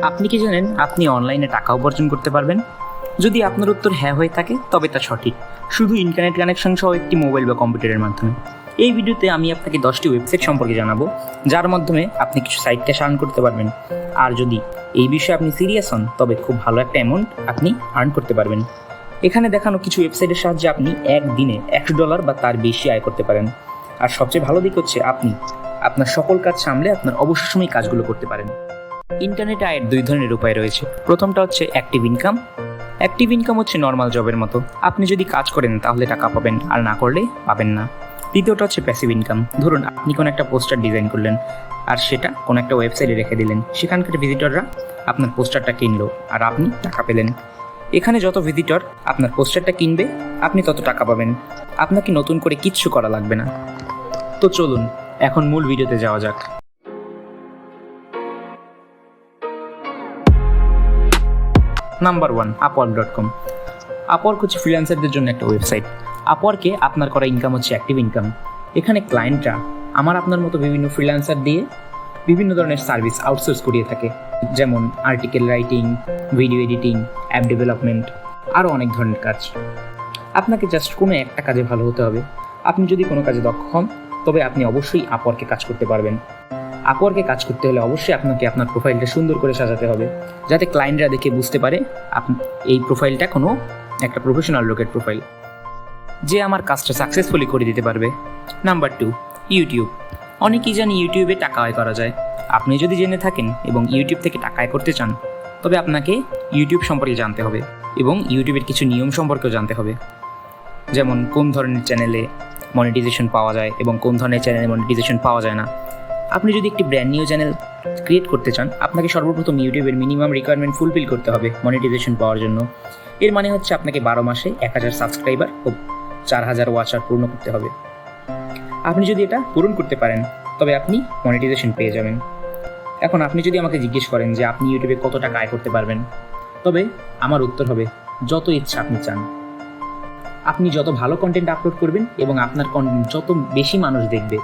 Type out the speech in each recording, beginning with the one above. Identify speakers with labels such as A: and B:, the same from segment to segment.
A: আপনি কি জানেন আপনি অনলাইনে টাকা উপার্জন করতে পারবেন? যদি আপনার উত্তর হ্যাঁ হয়ে থাকে তবে তা সঠিক, শুধু ইন্টারনেট কানেকশন সহ একটি মোবাইল বা কম্পিউটারের মাধ্যমে। এই ভিডিওতে আমি আপনাকে 10টি ওয়েবসাইট সম্পর্কে জানাবো, যার মাধ্যমে আপনি কিছু সাইট ক্যাশ আর্ন করতে পারবেন। আর যদি এই বিষয়ে আপনি সিরিয়াস হন তবে খুব ভালো একটা অ্যামাউন্ট আপনি আর্ন করতে পারবেন। এখানে দেখানো কিছু ওয়েবসাইটের সাহায্যে আপনি একদিনে $100 বা তার বেশি আয় করতে পারেন। আর সবচেয়ে ভালো দিক হচ্ছে আপনি আপনার সকল কাজ সামলে আপনার অবসর সময় কাজগুলো করতে পারেন। ইন্টারনেটে আয়ের দুই ধরনের উপায় রয়েছে। প্রথমটা হচ্ছে অ্যাক্টিভ ইনকাম। অ্যাক্টিভ ইনকাম হচ্ছে নর্মাল জবের মতো, আপনি যদি কাজ করেন তাহলে টাকা পাবেন, আর না করলে পাবেন না। দ্বিতীয়টা হচ্ছে প্যাসিভ ইনকাম। ধরুন আপনি কোনো একটা পোস্টার ডিজাইন করলেন আর সেটা কোনো একটা ওয়েবসাইটে রেখে দিলেন, সেখানকার ভিজিটররা আপনার পোস্টারটা কিনলো আর আপনি টাকা পেলেন। এখানে যত ভিজিটর আপনার পোস্টারটা কিনবে আপনি তত টাকা পাবেন, আপনাকে নতুন করে কিচ্ছু করা লাগবে না। তো চলুন এখন মূল ভিডিওতে যাওয়া যাক। Number 1, upwork.com। আপওয়ার্ক হচ্ছে ফ্রিল্যান্সারদের জন্য একটা ওয়েবসাইট। আপওয়ার্কে আপনার করা ইনকাম হচ্ছে অ্যাক্টিভ ইনকাম। এখানে ক্লায়েন্টরা আপনার মতো বিভিন্ন ফ্রিল্যান্সার দিয়ে বিভিন্ন ধরনের সার্ভিস আউটসোর্স করিয়ে থাকে, যেমন article writing, video editing, app development, আরও অনেক ধরনের কাজ। আপনাকে জাস্ট কোনো একটা কাজে ভালো হতে হবে। আপনি যদি কোনো কাজে দক্ষ হন তবে আপনি অবশ্যই আপওয়ার্কে কাজ করতে পারবেন। আপওয়ার্কে কাজ করতে হলে অবশ্যই আপনাকে আপনার প্রোফাইলটা সুন্দর করে সাজাতে হবে, যাতে ক্লায়েন্টরা দেখে বুঝতে পারে এই প্রোফাইলটা কোনো একটা প্রফেশনাল লোকের প্রোফাইল, যে আমার কাজটা সাকসেসফুলি করে দিতে পারবে। Number 2, YouTube. অনেকেই জানি ইউটিউবে টাকা আয় করা যায়। আপনি যদি জেনে থাকেন এবং ইউটিউব থেকে টাকা আয় করতে চান তবে আপনাকে ইউটিউব সম্পর্কে জানতে হবে এবং ইউটিউবের কিছু নিয়ম সম্পর্কেও জানতে হবে, যেমন কোন ধরনের চ্যানেলে মনিটাইজেশন পাওয়া যায় এবং কোন ধরনের চ্যানেলে মনিটাইজেশন পাওয়া যায় না। আপনি যদি একটি ব্র্যান্ড নিউ চ্যানেল ক্রিয়েট করতে চান, আপনাকে সর্বপ্রথম ইউটিউবের মিনিমাম রিকোয়ারমেন্ট ফুলফিল করতে হবে মনিটাইজেশন পাওয়ার জন্য। এর মানে হচ্ছে আপনাকে 12 মাসে 1000 সাবস্ক্রাইবার ও 4000 ওয়াচার পূর্ণ করতে হবে। আপনি যদি এটা পূরণ করতে পারেন তবে আপনি মনিটাইজেশন পেয়ে যাবেন। এখন আপনি যদি আমাকে জিজ্ঞেস করেন যে আপনি ইউটিউবে কত টাকা আয় করতে পারবেন, তবে আমার উত্তর হবে যত ইচ্ছা আপনি চান। আপনি যত ভালো কন্টেন্ট আপলোড করবেন এবং আপনার কন্টেন্ট যত বেশি মানুষ দেখবে,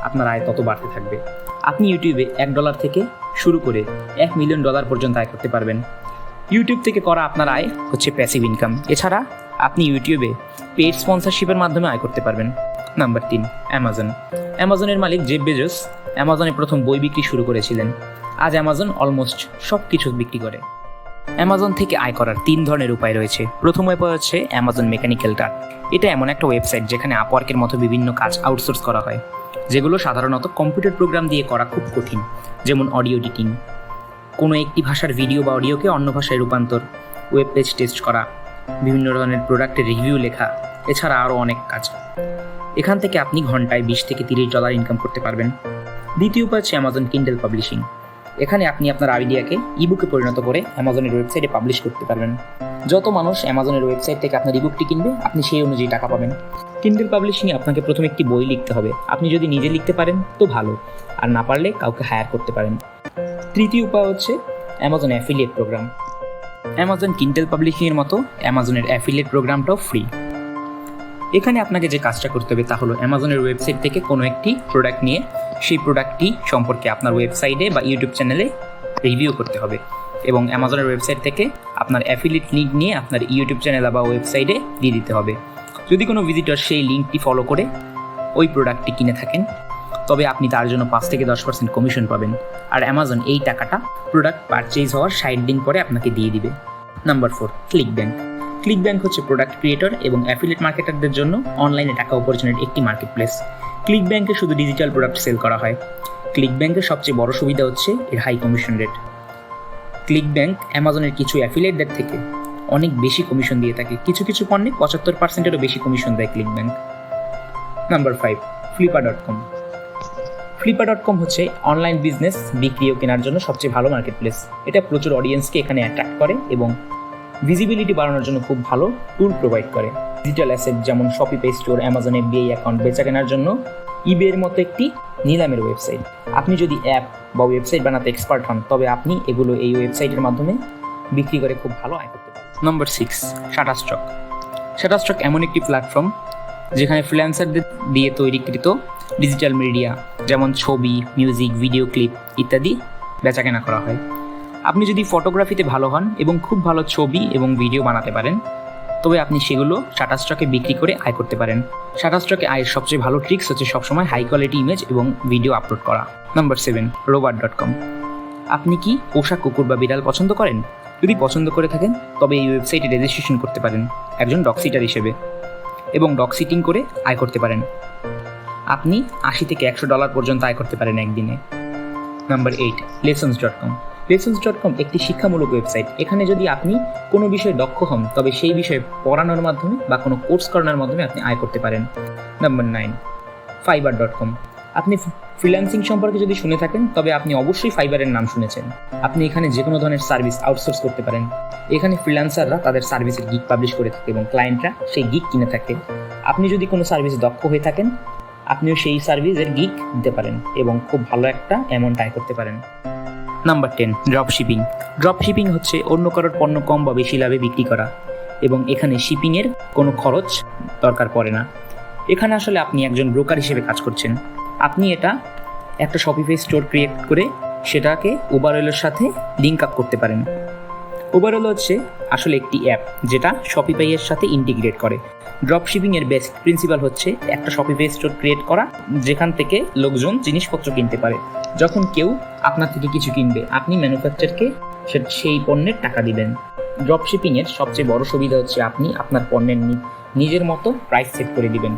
A: আপনার আয় তত বাড়তে থাকবে। আপনি ইউটিউবে $1 থেকে শুরু করে $1 মিলিয়ন পর্যন্ত আয় করতে পারবেন। ইউটিউব থেকে করা আপনার আয় হচ্ছে প্যাসিভ ইনকাম। এছাড়া আপনি ইউটিউবে পেইড স্পন্সরশিপের মাধ্যমে আয় করতে পারবেন। Number 3, Amazon. অ্যামাজনের মালিক জেফ বেজোস অ্যামাজনে প্রথম বই বিক্রি শুরু করেছিলেন। আজ অ্যামাজন অলমোস্ট সব কিছু বিক্রি করে। অ্যামাজন থেকে আয় করার 3 ধরনের উপায় রয়েছে। প্রথম উপায় হচ্ছে অ্যামাজন মেকানিক্যাল টার্ক। এটা এমন একটা ওয়েবসাইট যেখানে আপওয়ার্কের মতো বিভিন্ন কাজ আউটসোর্স করা হয়, যেগুলো সাধারণত কম্পিউটার প্রোগ্রাম দিয়ে করা খুব কঠিন, যেমন অডিও এডিটিং, কোনো একটি ভাষার ভিডিও বা অডিওকে অন্য ভাষায় রূপান্তর, ওয়েব পেজ টেস্ট করা, বিভিন্ন ধরনের প্রোডাক্টের রিভিউ লেখা, এছাড়া আরও অনেক কাজ। এখান থেকে আপনি ঘন্টায় $20 থেকে $30 ইনকাম করতে পারবেন। দ্বিতীয় উপায় হচ্ছে অ্যামাজন কিন্ডেল পাবলিশিং। এখানে আপনি আপনার আইডিয়াকে ইবুকে পরিণত করে অ্যামাজনের ওয়েবসাইটে পাবলিশ করতে পারবেন। যত মানুষ অ্যামাজনের ওয়েবসাইট থেকে আপনার ইবুকটি কিনবে আপনি সেই অনুযায়ী টাকা পাবেন। কিন্ডেল পাবলিশিংয়ে আপনাকে প্রথমে একটি বই লিখতে হবে। আপনি যদি নিজে লিখতে পারেন তো ভালো, আর না পারলে কাউকে হায়ার করতে পারেন। তৃতীয় উপায় হচ্ছে Amazon affiliate program. Amazon Kindle পাবলিশিংয়ের মতো অ্যামাজনের অ্যাফিলিয়েট প্রোগ্রামটাও ফ্রি। এখানে আপনাকে যে কাজটা করতে হবে তা হলো অ্যামাজনের ওয়েবসাইট থেকে কোনো একটি প্রোডাক্ট নিয়ে সেই প্রোডাক্টটি সম্পর্কে আপনার ওয়েবসাইটে বা ইউটিউব চ্যানেলে রিভিউ করতে হবে এবং অ্যামাজনের ওয়েবসাইট থেকে আপনার অ্যাফিলিয়েট লিঙ্ক নিয়ে আপনার ইউটিউব চ্যানেল বা ওয়েবসাইটে দিয়ে দিতে হবে। যদি কোনো ভিজিটর সেই লিঙ্কটি ফলো করে ওই প্রোডাক্টটি কিনে থাকেন তবে আপনি তার জন্য 5 থেকে 10% কমিশন পাবেন, আর অ্যামাজন এই টাকাটা প্রোডাক্ট পারচেজ হওয়ার 60 দিন পরে আপনাকে দিয়ে দিবে। নাম্বার 4, ক্লিকব্যাঙ্ক। ক্লিকব্যাঙ্ক হচ্ছে প্রোডাক্ট ক্রিয়েটর এবং অ্যাফিলিয়েট মার্কেটারদের জন্য অনলাইনে টাকা উপার্জনের একটি মার্কেট প্লেস। ক্লিকব্যাঙ্কে শুধু ডিজিটাল প্রোডাক্ট সেল করা হয়। ক্লিকব্যাঙ্কের সবচেয়ে বড় সুবিধা হচ্ছে এর হাই কমিশন রেট। ক্লিকব্যাঙ্ক অ্যামাজনের কিছু অ্যাফিলিয়েটদের থেকে অনেক বেশি কমিশন দিয়ে থাকে। কিছু কিছু পণ্যে 75%-এরও বেশি কমিশন দেয় ক্লিকব্যাঙ্ক। নাম্বার 5, ফ্লিপা.com। ফ্লিপা.com হচ্ছে অনলাইন বিজনেস বিক্রি ও কেনার জন্য সবচেয়ে ভালো মার্কেট প্লেস। এটা প্রচুর অডিয়েন্সকে এখানে অ্যাট্রাক্ট করে এবং ভিজিবিলিটি বাড়ানোর জন্য খুব ভালো টুল প্রোভাইড করে। ডিজিটাল অ্যাসেট যেমন শপিপে স্টোর, অ্যামাজন এফবিআই অ্যাকাউন্ট বেচা কেনার জন্য ইবের মতো একটি নিলামের ওয়েবসাইট। আপনি যদি অ্যাপ বা ওয়েবসাইট বানাতে এক্সপার্ট হন তবে আপনি এগুলো এই ওয়েবসাইটের মাধ্যমে বিক্রি করে খুব ভালো আয় করতে পারেন। Number 6, Shutterstock. শাটারস্টক এমন একটি প্ল্যাটফর্ম যেখানে ফ্রিল্যান্সারদের দিয়ে তৈরিকৃত ডিজিটাল মিডিয়া যেমন ছবি, মিউজিক, ভিডিও ক্লিপ ইত্যাদি বেচাকেনা করা হয়। আপনি যদি ফটোগ্রাফিতে ভালো হন এবং খুব ভালো ছবি এবং ভিডিও বানাতে পারেন, তবে আপনি সেগুলো শাটারস্টকে বিক্রি করে আয় করতে পারেন। শাটারস্টকে আয়ের সবচেয়ে ভালো ট্রিক্স হচ্ছে সবসময় হাই কোয়ালিটি ইমেজ এবং ভিডিও আপলোড করা। Number 7, rover.com। আপনি কি পোষা কুকুর বা বিড়াল পছন্দ করেন? যদি পছন্দ করে থাকেন তবে এই ওয়েবসাইটে রেজিস্ট্রেশন করতে পারেন একজন ডগ সিটার হিসেবে এবং ডগ সিটিং করে আয় করতে পারেন। আপনি $80 থেকে $100 পর্যন্ত আয় করতে পারেন একদিনে। Number 8, lessons.com। lessons.com একটি শিক্ষামূলক ওয়েবসাইট। এখানে যদি আপনি কোনো বিষয়ে দক্ষ হন তবে সেই বিষয়ে পড়ানোর মাধ্যমে বা কোনো কোর্স করানোর মাধ্যমে আপনি আয় করতে পারেন। Number 9, fiverr.com। আপনি ফ্রিল্যান্সিং সম্পর্কে যদি শুনে থাকেন তবে আপনি অবশ্যই ফাইবারের নাম শুনেছেন। আপনি এখানে যে কোনো ধরনের সার্ভিস আউটসোর্স করতে পারেন। এখানে ফ্রিল্যান্সাররা তাদের সার্ভিসের গিগ পাবলিশ করে থাকে এবং ক্লায়েন্টরা সেই গিগ কিনে থাকে। আপনি যদি কোনো সার্ভিস দক্ষ হয়ে থাকেন আপনিও সেই সার্ভিসের গিগ দিতে পারেন এবং খুব ভালো একটা অ্যামাউন্ট আয় করতে পারেন। Number 10, dropshipping. ড্রপশিপিং হচ্ছে অন্য কারোর পণ্য কম বা বেশি লাভে বিক্রি করা এবং এখানে শিপিংয়ের কোনো খরচ দরকার পড়ে না। এখানে আসলে আপনি একজন ব্রোকার হিসেবে কাজ করছেন। আপনি একটা শপিফাই স্টোর ক্রিয়েট করে সেটাকে ওভারঅলের সাথে লিঙ্ক আপ করতে পারেন। ওভারঅল হচ্ছে আসলে একটি অ্যাপ যেটা শপিফাইয়ের সাথে ইন্টিগ্রেট করে। ড্রপশিপিংয়ের বেসিক প্রিন্সিপাল হচ্ছে একটা শপিফাই স্টোর ক্রিয়েট করা যেখান থেকে লোকজন জিনিসপত্র কিনতে পারে। যখন কেউ আপনার থেকে কিছু কিনবে আপনি ম্যানুফ্যাকচারকে সেই পণ্যের টাকা দিবেন। ড্রপশিপিংয়ের সবচেয়ে বড় সুবিধা হচ্ছে আপনি আপনার পণ্যের নিজের মতো প্রাইস সেট করে দিবেন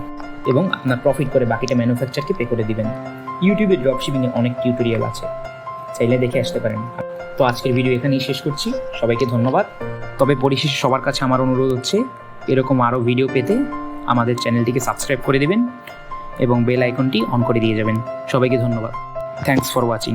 A: এবং আপনার প্রফিট করে বাকিটা ম্যানুফ্যাকচারকে পে করে দিবেন। ইউটিউবে ড্রপশিপিংয়ে অনেক টিউটোরিয়াল আছে, চাইলে দেখে আসতে পারেন। তো আজকের ভিডিও এখানেই শেষ করছি। সবাইকে ধন্যবাদ। তবে পরিশেষে সবার কাছে আমার অনুরোধ হচ্ছে এরকম আরও ভিডিও পেতে আমাদের চ্যানেলটিকে সাবস্ক্রাইব করে দেবেন এবং বেল আইকনটি অন করে দিয়ে যাবেন। সবাইকে ধন্যবাদ। Thanks for watching.